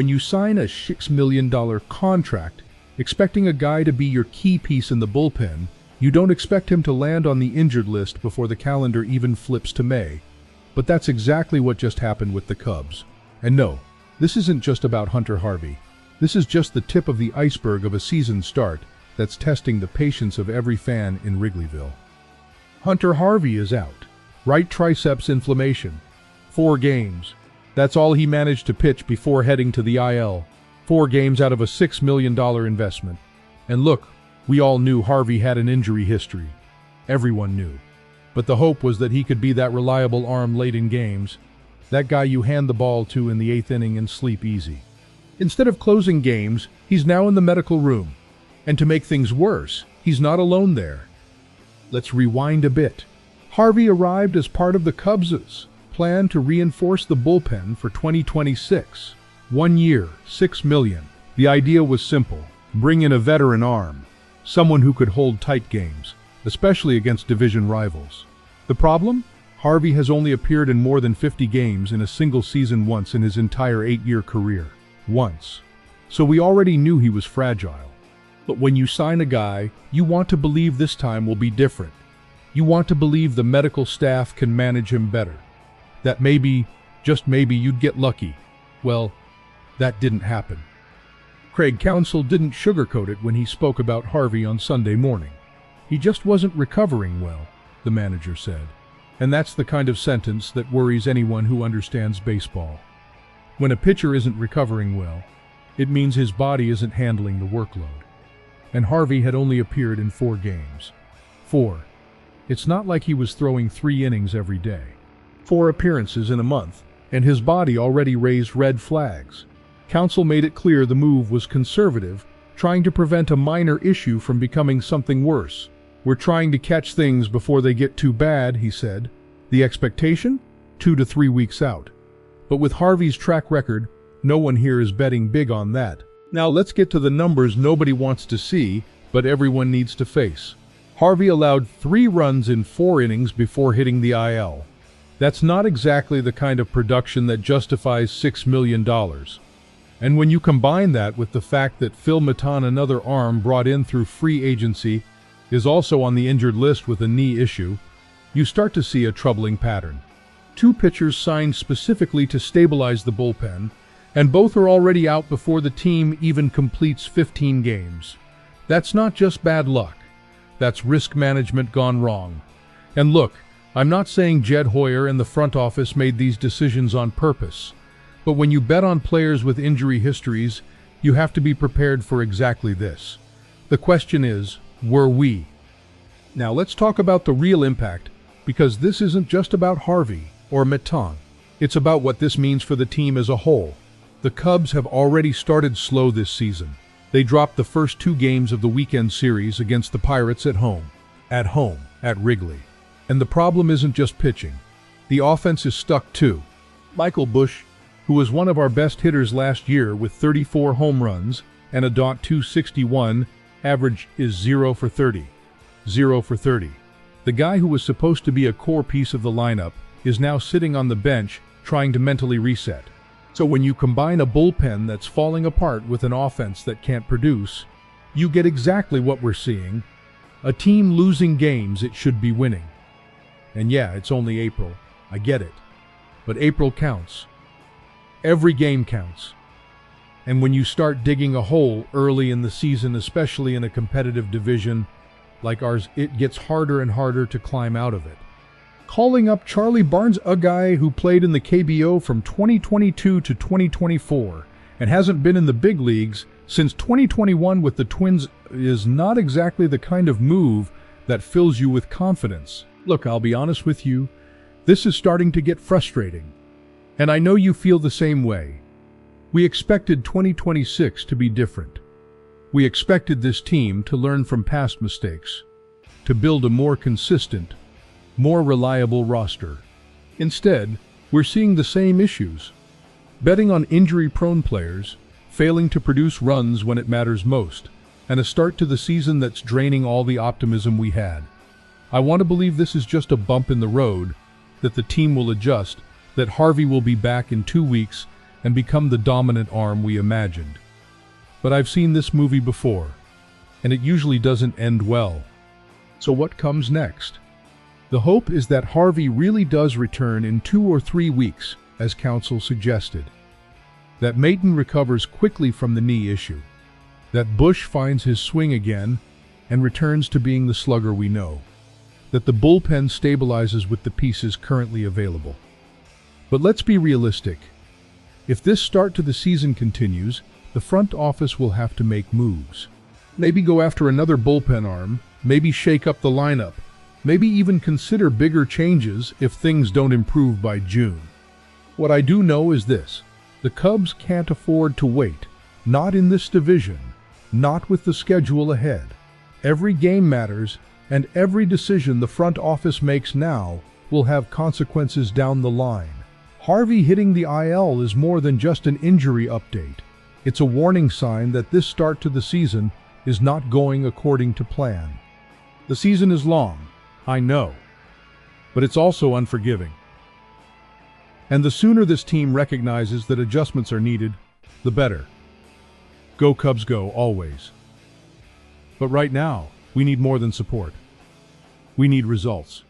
When you sign a $6 million contract, expecting a guy to be your key piece in the bullpen, you don't expect him to land on the injured list before the calendar even flips to May. But that's exactly what just happened with the Cubs. And no, this isn't just about Hunter Harvey. This is just the tip of the iceberg of a season start that's testing the patience of every fan in Wrigleyville. Hunter Harvey is out. Right triceps inflammation. 4 games. That's all he managed to pitch before heading to the IL. 4 games out of a $6 million investment. And look, we all knew Harvey had an injury history. Everyone knew. But the hope was that he could be that reliable arm late in games, that guy you hand the ball to in the 8th inning and sleep easy. Instead of closing games, he's now in the medical room. And to make things worse, he's not alone there. Let's rewind a bit. Harvey arrived as part of the Cubs' plan to reinforce the bullpen for 2026. 1 year, $6 million. The idea was simple. Bring in a veteran arm, someone who could hold tight games, especially against division rivals. The problem? Harvey has only appeared in more than 50 games in a single season once in his entire 8-year career. Once. So we already knew he was fragile. But when you sign a guy, you want to believe this time will be different. You want to believe the medical staff can manage him better. That maybe, just maybe, you'd get lucky. Well, that didn't happen. Craig Counsell didn't sugarcoat it when he spoke about Harvey on Sunday morning. He just wasn't recovering well, the manager said. And that's the kind of sentence that worries anyone who understands baseball. When a pitcher isn't recovering well, it means his body isn't handling the workload. And Harvey had only appeared in 4 games. 4. It's not like he was throwing 3 innings every day. 4 appearances in a month, and his body already raised red flags. Counsell made it clear the move was conservative, trying to prevent a minor issue from becoming something worse. We're trying to catch things before they get too bad, he said. The expectation? 2 to 3 weeks out. But with Harvey's track record, no one here is betting big on that. Now let's get to the numbers nobody wants to see, but everyone needs to face. Harvey allowed 3 runs in 4 innings before hitting the IL. That's not exactly the kind of production that justifies $6 million. And when you combine that with the fact that Phil Maton, another arm brought in through free agency, is also on the injured list with a knee issue, you start to see a troubling pattern. 2 pitchers signed specifically to stabilize the bullpen, and both are already out before the team even completes 15 games. That's not just bad luck. That's risk management gone wrong. And look, I'm not saying Jed Hoyer and the front office made these decisions on purpose, but when you bet on players with injury histories, you have to be prepared for exactly this. The question is, were we? Now let's talk about the real impact, because this isn't just about Harvey or Maton. It's about what this means for the team as a whole. The Cubs have already started slow this season. They dropped the first 2 games of the weekend series against the Pirates at home at Wrigley. And the problem isn't just pitching. The offense is stuck too. Michael Busch, who was one of our best hitters last year with 34 home runs and a .261 average, is 0 for 30. 0 for 30. The guy who was supposed to be a core piece of the lineup is now sitting on the bench trying to mentally reset. So when you combine a bullpen that's falling apart with an offense that can't produce, you get exactly what we're seeing. A team losing games it should be winning. And yeah, it's only April. I get it. But April counts. Every game counts. And when you start digging a hole early in the season, especially in a competitive division like ours, it gets harder and harder to climb out of it. Calling up Charlie Barnes, a guy who played in the KBO from 2022 to 2024 and hasn't been in the big leagues since 2021 with the Twins, is not exactly the kind of move that fills you with confidence. Look, I'll be honest with you, this is starting to get frustrating. And I know you feel the same way. We expected 2026 to be different. We expected this team to learn from past mistakes, to build a more consistent, more reliable roster. Instead, we're seeing the same issues. Betting on injury-prone players, failing to produce runs when it matters most, and a start to the season that's draining all the optimism we had. I want to believe this is just a bump in the road, that the team will adjust, that Harvey will be back in 2 weeks, and become the dominant arm we imagined. But I've seen this movie before, and it usually doesn't end well. So what comes next? The hope is that Harvey really does return in 2 or 3 weeks, as counsel suggested. That Maton recovers quickly from the knee issue. That Bush finds his swing again and returns to being the slugger we know. That the bullpen stabilizes with the pieces currently available. But let's be realistic. If this start to the season continues, the front office will have to make moves. Maybe go after another bullpen arm, maybe shake up the lineup, maybe even consider bigger changes if things don't improve by June. What I do know is this: the Cubs can't afford to wait, not in this division, not with the schedule ahead. Every game matters, and every decision the front office makes now will have consequences down the line. Harvey hitting the IL is more than just an injury update. It's a warning sign that this start to the season is not going according to plan. The season is long, I know, but it's also unforgiving. And the sooner this team recognizes that adjustments are needed, the better. Go Cubs go, always. But right now, we need more than support. We need results.